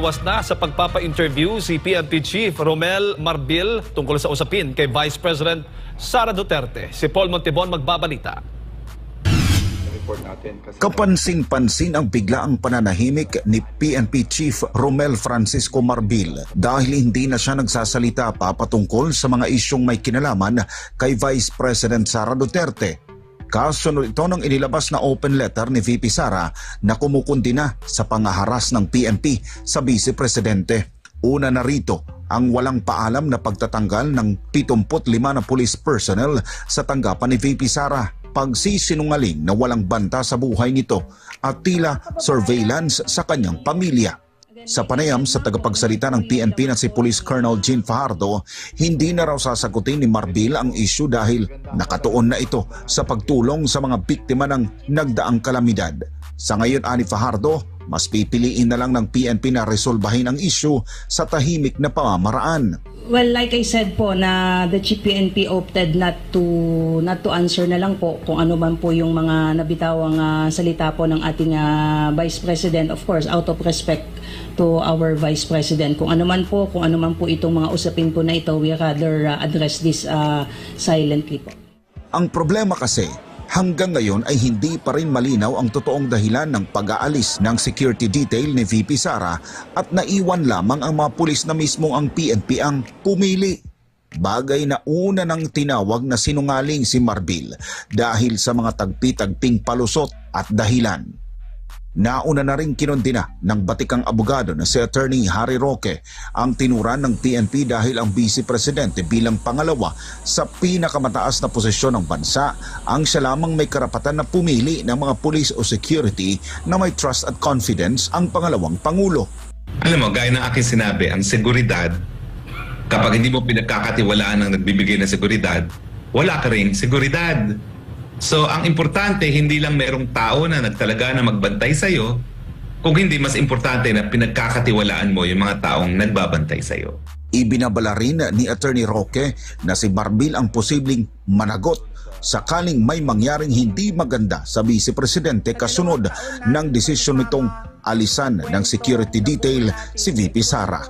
umiiwas na sa pagpapa-interview si PNP Chief Romel Marbil tungkol sa usapin kay Vice President Sara Duterte. Si Paul Montibon magbabalita. Kapansin-pansin ang biglaang pananahimik ni PNP Chief Romel Francisco Marbil dahil hindi na siya nagsasalita pa patungkol sa mga isyong may kinalaman kay Vice President Sara Duterte. Kasunod ito ng inilabas na open letter ni VP Sara na kumukundina sa pangaharas ng PNP sa Vice Presidente. Una na rito ang walang paalam na pagtatanggal ng 75 na police personnel sa tanggapan ni VP Sara, pagsisinungaling na walang banta sa buhay nito at tila surveillance sa kanyang pamilya. Sa panayam sa tagapagsalita ng PNP na si Police Colonel Jean Fajardo, hindi na raw sasagutin ni Marbil ang issue dahil nakatuon na ito sa pagtulong sa mga biktima ng nagdaang kalamidad. Sa ngayon, ani Fajardo, mas pipiliin na lang ng PNP na resolbahin ang issue sa tahimik na pamamaraan. Well, like I said po na the Chief PNP opted not to answer na lang po kung ano man po yung mga nabitawang salita po ng ating Vice President, of course out of respect to our Vice President. Kung ano man po itong mga usapin po na ito, we rather address this silently po. Ang problema kasi, hanggang ngayon ay hindi pa rin malinaw ang totoong dahilan ng pag-aalis ng security detail ni VP Sara at naiwan lamang ang mga pulis na mismo ang PNP ang pumili. Bagay na una nang tinawag na sinungaling si Marbil dahil sa mga tagpi-tagping palusot at dahilan. Nauna na rin kinundina ng batikang abogado na si Attorney Harry Roque ang tinuran ng PNP dahil ang Vice Presidente bilang pangalawa sa pinakamataas na posisyon ng bansa ang siya lamang may karapatan na pumili ng mga pulis o security na may trust at confidence ang pangalawang Pangulo. Alam mo, gaya ng aking sinabi, ang seguridad, kapag hindi mo pinagkakatiwalaan ang nagbibigay ng seguridad, wala ka ring seguridad. So, ang importante, hindi lang merong tao na nagtalaga na magbantay sa'yo, kung hindi mas importante na pinagkakatiwalaan mo yung mga taong nagbabantay sa'yo. Ibinabala rin ni Attorney Roque na si Marbil ang posibleng managot sakaling may mangyaring hindi maganda sa Vice Presidente kasunod ng desisyon nitong alisan ng security detail si VP Sara.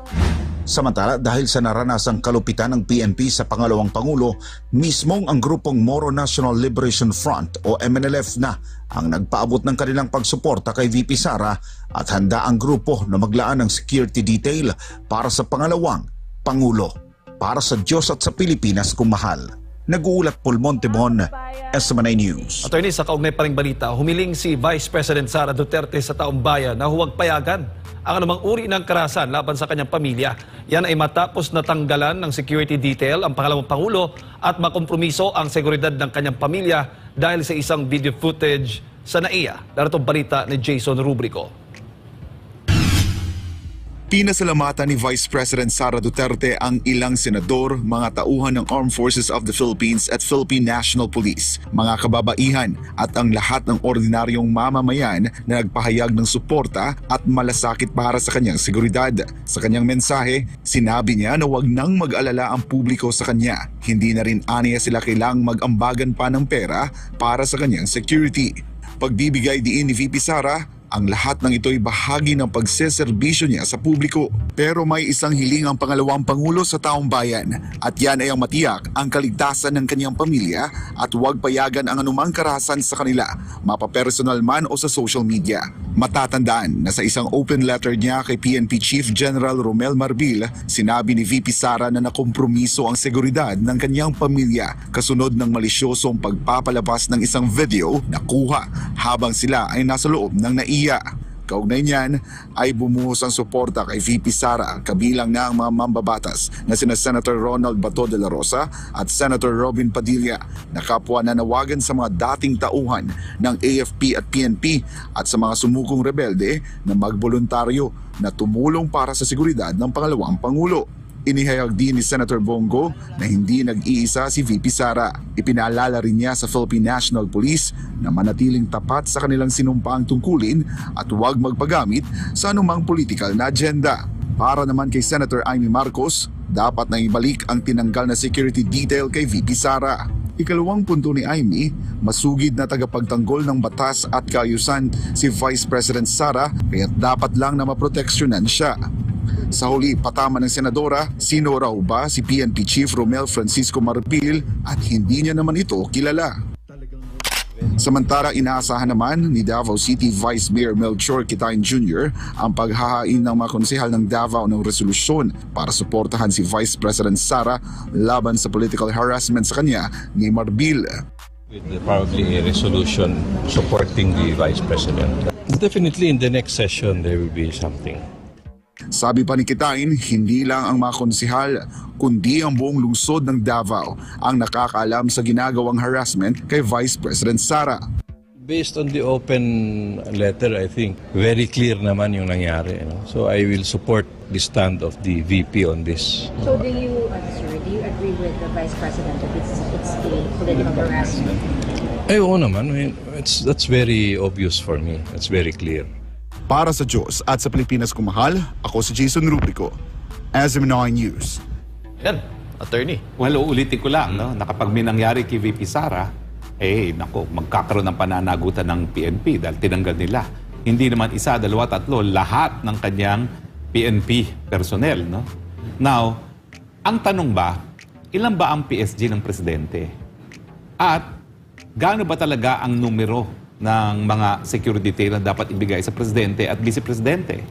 Samantala, dahil sa naranasang kalupitan ng PNP sa pangalawang Pangulo, mismong ang grupong Moro National Liberation Front o MNLF na ang nagpaabot ng kanilang pagsuporta kay VP Sara at handa ang grupo na maglaan ng security detail para sa pangalawang Pangulo. Para sa Diyos at sa Pilipinas kung mahal. Nag-uulat Paul Montibon, SMNI News. Attorney, sa kaugnay pa ring balita, humiling si Vice President Sara Duterte sa taong bayan na huwag payagan ang anumang uri ng karahasan laban sa kanyang pamilya. Yan ay matapos natanggalan ng security detail ang pangalawang Pangulo at makompromiso ang seguridad ng kanyang pamilya dahil sa isang video footage sa NAIA. Narito balita ni Jason Rubrico. Pinasalamatan ni Vice President Sara Duterte ang ilang senador, mga tauhan ng Armed Forces of the Philippines at Philippine National Police, mga kababaihan at ang lahat ng ordinaryong mamamayan na nagpahayag ng suporta at malasakit para sa kanyang seguridad. Sa kanyang mensahe, sinabi niya na huwag nang mag-alala ang publiko sa kanya. Hindi na rin aniya sila kailang mag-ambagan pa ng pera para sa kanyang security. Pagbibigay diin ni VP Sara, ang lahat ng ito'y bahagi ng pagseserbisyo niya sa publiko. Pero may isang hiling ang pangalawang Pangulo sa taong bayan at yan ay ang matiyak ang kaligtasan ng kanyang pamilya at huwag payagan ang anumang karahasan sa kanila, mapapersonal man o sa social media. Matatandaan na sa isang open letter niya kay PNP Chief General Romel Marbil, sinabi ni VP Sara na nakompromiso ang seguridad ng kanyang pamilya kasunod ng malisyosong pagpapalabas ng isang video na kuha habang sila ay nasa loob ng NAIA. Kaugnay niyan ay bumuhos ang suporta kay VP Sara kabilang na ang mga mambabatas na sina Senator Ronald Bato de la Rosa at Senator Robin Padilla na kapwa nanawagan sa mga dating tauhan ng AFP at PNP at sa mga sumukong rebelde na magboluntaryo na tumulong para sa seguridad ng pangalawang Pangulo. Inihayag din ni Senator Bongo na hindi nag-iisa si VP Sara. Ipinaalala rin niya sa Philippine National Police na manatiling tapat sa kanilang sinumpaang tungkulin at huwag magpagamit sa anumang political na agenda. Para naman kay Senator Amy Marcos, dapat na ibalik ang tinanggal na security detail kay VP Sara. Ikalawang punto ni Amy, masugid na tagapagtanggol ng batas at kaayusan si Vice President Sara kaya dapat lang na maproteksyonan siya. Sa huli, patama ng senadora, sino raw ba si PNP Chief Romel Francisco Marbil at hindi niya naman ito kilala. Samantala, inaasahan naman ni Davao City Vice Mayor Melchor Kitain Jr. ang paghahain ng mga konsehal ng Davao ng resolusyon para suportahan si Vice President Sara laban sa political harassment sa kanya ni Marbil. With probably a resolution supporting the Vice President. Definitely in the next session there will be something. Sabi pa ni Kitain, hindi lang ang mga konsehal kundi ang buong lungsod ng Davao ang nakakaalam sa ginagawang harassment kay Vice President Sara. Based on the open letter, I think very clear naman yung nangyari. So I will support the stand of the VP on this. So do you agree with the Vice President that it's a political harassment? Ay, oo naman. I mean, that's very obvious for me. That's very clear. Para sa Diyos at sa Pilipinas kumahal, ako si Jason Rubrico, SM9 News. Yan, attorney. Well, uulitin ko lang, no? Na kapag may nangyari kay VP Sara, magkakaroon ng pananagutan ng PNP dahil tinanggal nila. Hindi naman isa, dalawa, tatlo, lahat ng kanyang PNP personnel, no? Now, ang tanong ba, ilan ba ang PSG ng presidente? At gaano ba talaga ang numero ng mga security detail na dapat ibigay sa presidente at vice-presidente?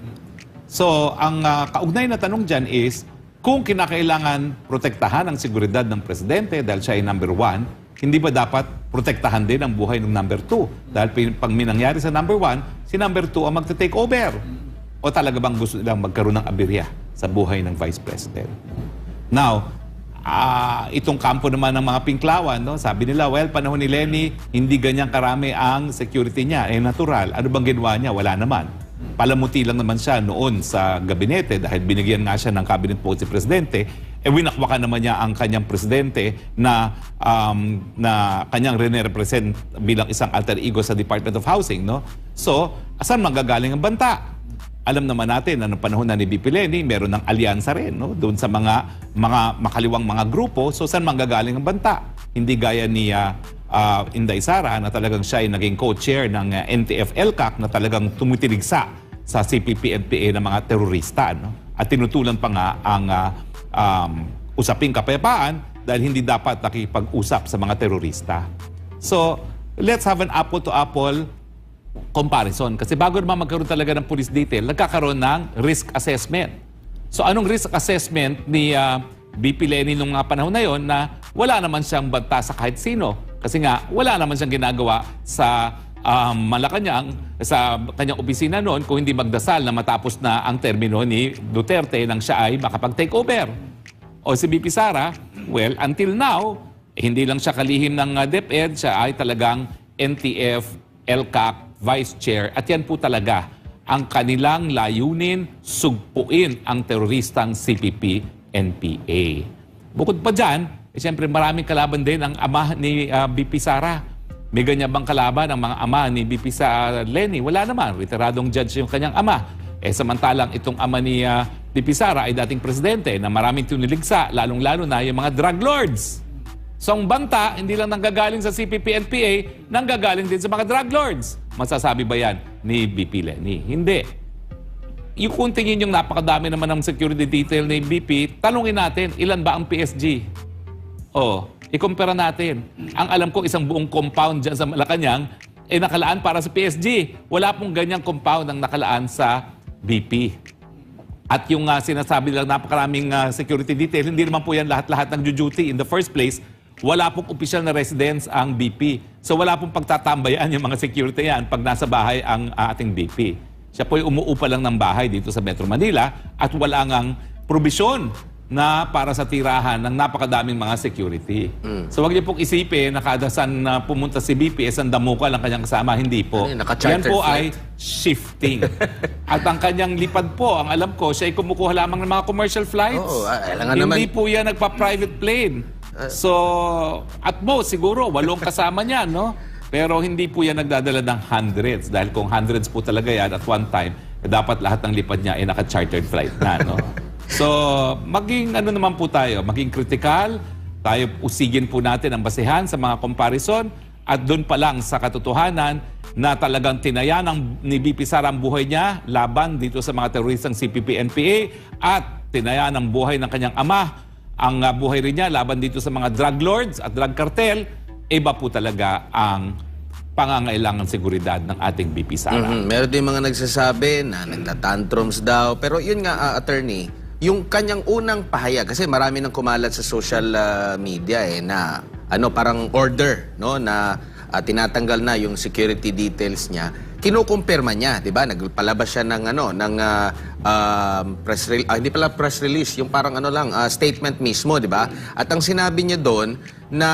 So, ang kaugnay na tanong dyan is, kung kinakailangan protektahan ang seguridad ng presidente dahil siya ay number 1, hindi ba dapat protektahan din ang buhay ng number 2? Dahil pag may nangyari sa number 1, si number 2 ang magte-take over. O talaga bang gusto nilang magkaroon ng aberya sa buhay ng vice president? Now, itong kampo naman ng mga pinklawan, no? Sabi nila, well, panahon ni Lenny, hindi ganyan karami ang security niya. Natural. Ano bang ginawa niya? Wala naman. Palamuti lang naman siya noon sa gabinete dahil binigyan nga siya ng cabinet post si presidente. Winakwakan naman niya ang kanyang presidente na kanyang rene-represent bilang isang alter ego sa Department of Housing, no? So, asan manggagaling ang banta? Alam naman natin na noong panahon na ni BP Lenny, meron ng alyansa rin, no? Doon sa mga makaliwang mga grupo. So saan manggagaling ang banta? Hindi gaya ni Inday Sara na talagang siya ay naging co-chair ng NTF-ELCAC na talagang tumitiligsa sa CPP-NPA ng mga terorista, no? At tinutulan pa nga ang usaping kapayapaan dahil hindi dapat nakipag-usap sa mga terorista. So let's have an apple-to-apple comparison. Kasi bago naman magkaroon talaga ng police detail, nagkakaroon ng risk assessment. So anong risk assessment ni BP Lenny nung mga panahon na yon na wala naman siyang banta sa kahit sino? Kasi nga, wala naman siyang ginagawa sa Malacanang, sa kanyang opisina noon kung hindi magdasal na matapos na ang termino ni Duterte nang siya ay makapag-take over. O si BP Sara, well, until now, hindi lang siya kalihim ng DepEd, siya ay talagang NTF, ELCAC, Vice Chair, at yan po talaga ang kanilang layunin, sugpuin ang teroristang CPP-NPA. Bukod pa dyan, siyempre maraming kalaban din ang ama ni BP Sara. May ganyan bang kalaban ang mga ama ni BP Lenny? Wala naman, retiradong judge yung kanyang ama. Samantalang itong ama ni BP Sara ay dating presidente na maraming tuniligsa, lalong-lalo na yung mga drug lords. So ang banta, hindi lang nanggagaling sa CPP-NPA, nanggagaling din sa mga drug lords. Masasabi ba yan ni BP Lenny? Hindi. Yung kung tingin yung napakadami naman ng security detail ni BP, talungin natin, ilan ba ang PSG? Ikumpara natin. Ang alam ko, isang buong compound dyan sa Malacanang, nakalaan para sa PSG. Wala pong ganyang compound ang nakalaan sa BP. At yung sinasabi lang napakaraming security detail, hindi naman po yan lahat-lahat ng duty in the first place. Wala pong opisyal na residence ang BP. So wala pong pagtatambayan yung mga security yan pag nasa bahay ang ating BP. Siya po'y umuupa lang ng bahay dito sa Metro Manila at wala ngang probisyon na para sa tirahan ng napakadaming mga security. So wag niyo pong isipin na kada saan pumunta si BP, sandamukal ang kanyang kasama. Hindi po. Yan po ay shifting. At ang kanyang lipad po, ang alam ko, siya ay kumukuha lamang ng mga commercial flights. Hindi po yan nagpa-private plane. So, at most, siguro, 8 kasama niya, no? Pero hindi po yan nagdadala ng hundreds. Dahil kung hundreds po talaga yan at one time, dapat lahat ng lipad niya ay naka-chartered flight na, no? So, maging ano naman po tayo, maging critical, tayo usigin po natin ang basehan sa mga comparison at doon pa lang sa katotohanan na talagang tinaya ni VP Sara ang buhay niya laban dito sa mga teroristang CPP-NPA at tinaya ng buhay ng kanyang ama ang buhay rin niya laban dito sa mga drug lords at drug cartel. Iba po talaga ang pangangailangan seguridad ng ating VP Sara. Meron din mga nagsasabi na nagtatantrums daw. Pero yun nga, attorney, yung kanyang unang pahayag, kasi marami nang kumalat sa social media na parang order, no, na tinatanggal na yung security details niya. Kinukumpirma niya, 'di ba? Nagpalabas siya ng press release, hindi pala press release, yung parang statement mismo, 'di ba? At ang sinabi niya doon na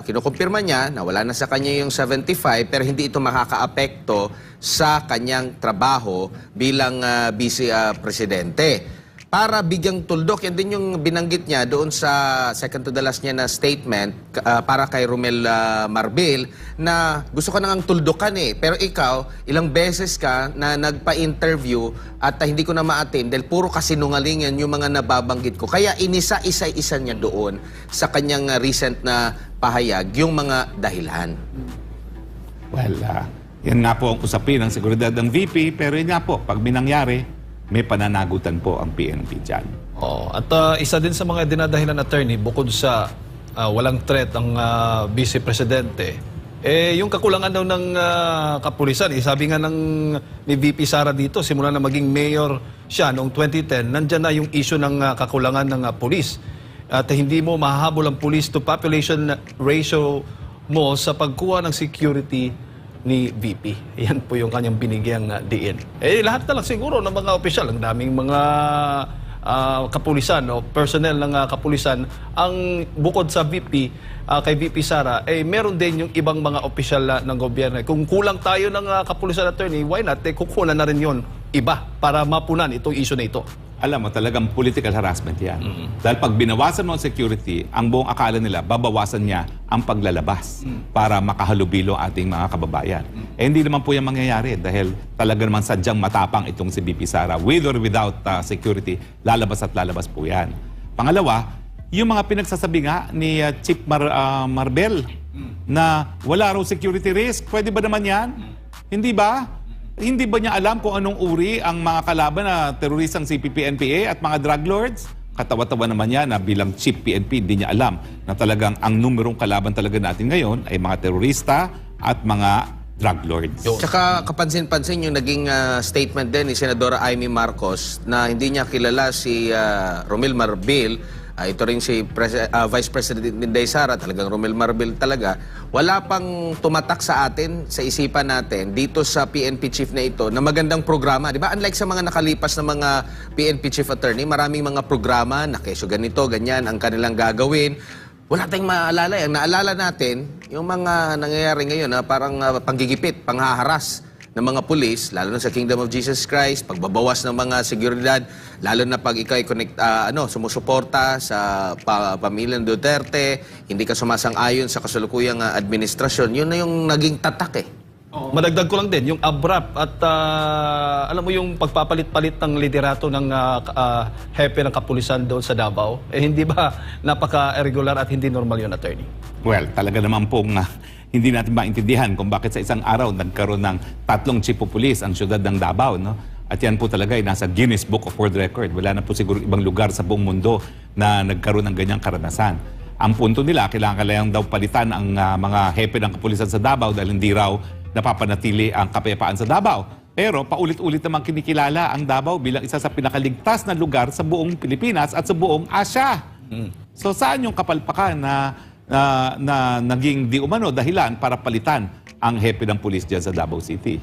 kinukumpirma niya na wala na sa kanya yung 75 pero hindi ito makakaapekto sa kanyang trabaho bilang vice presidente. Para bigyang tuldok, yan din yung binanggit niya doon sa second to the last niya na statement para kay Romel Marbil na gusto ka nang tuldokan pero ikaw, ilang beses ka na nagpa-interview at hindi ko na ma-attend dahil puro kasinungalingan yung mga nababanggit ko. Kaya isa-isa niya doon sa kanyang recent na pahayag yung mga dahilan. Well, yan nga po ang usapin ng seguridad ng VP, pero yun nga po, pag binangyari, may pananagutan po ang PNP dyan. At isa din sa mga dinadahilan, attorney, bukod sa walang threat ang Vice Presidente, yung kakulangan daw ng kapulisan. Sabi nga ni VP Sara dito, simula na maging mayor siya noong 2010, nandyan na yung issue ng kakulangan ng pulis. At hindi mo mahahabol ang police to population ratio mo sa pagkuha ng security ni VP. Yan po yung kanyang binigyang diin. Lahat na lang siguro ng mga opisyal, ang daming mga kapulisan o personnel ng kapulisan, ang bukod sa VP, kay VP Sara, meron din yung ibang mga opisyal ng gobyerno. Kung kulang tayo ng kapulisan, attorney, why not? Kukunan na rin yon iba para mapunan itong issue na ito. Alam mo, talagang political harassment yan. Dahil pag binawasan mo ang security, ang buong akala nila, babawasan niya ang paglalabas para makahalubilo ating mga kababayan. Hindi naman po yan mangyayari dahil talaga naman sadyang matapang itong si VP Sara. With or without security, lalabas at lalabas po yan. Pangalawa, yung mga pinagsasabi nga ni Chief Marbel na wala raw security risk, pwede ba naman yan? Hindi ba? Hindi ba niya alam kung anong uri ang mga kalaban na teroristang CPP-NPA at mga drug lords? Katawa-tawa naman niya na bilang chief PNP, hindi niya alam na talagang ang numerong kalaban talaga natin ngayon ay mga terorista at mga drug lords. Tsaka kapansin-pansin yung naging statement din ni Senadora Amy Marcos na hindi niya kilala si Romel Marbil. Ito rin si Vice President Inday Sara, talagang Romel Marbil talaga. Wala pang tumatak sa atin, sa isipan natin, dito sa PNP Chief na ito, na magandang programa. Di ba? Unlike sa mga nakalipas na mga PNP Chief Attorney, maraming mga programa na kesyo ganito, ganyan, ang kanilang gagawin. Wala tayong maalala. Ang naalala natin, yung mga nangyayari ngayon na parang panggigipit, panghaharas ng mga pulis, lalo na sa Kingdom of Jesus Christ, pagbabawas ng mga seguridad, lalo na pag ikaw ay sumusuporta sa pamilya ng Duterte, hindi ka sumasang-ayon sa kasalukuyang administrasyon, yun na yung naging tatak Madagdag ko lang din, yung abrupt at alam mo yung pagpapalit-palit ng liderato ng hepe ng kapulisan doon sa Davao, hindi ba napaka-irregular at hindi normal yun, attorney? Well, talaga naman pong hindi natin maintindihan kung bakit sa isang araw nagkaroon ng 3 chief of police ang syudad ng Davao, no? At yan po talaga ay nasa Guinness Book of World Record. Wala na po siguro ibang lugar sa buong mundo na nagkaroon ng ganyang karanasan. Ang punto nila, kailangan daw palitan ang mga hepe ng kapulisan sa Davao dahil hindi raw napapanatili ang kapayapaan sa Davao. Pero paulit-ulit namang kinikilala ang Davao bilang isa sa pinakaligtas na lugar sa buong Pilipinas at sa buong Asia. So saan yung kapalpakan na naging di umano dahilan para palitan ang hepe ng pulis dyan sa Davao City?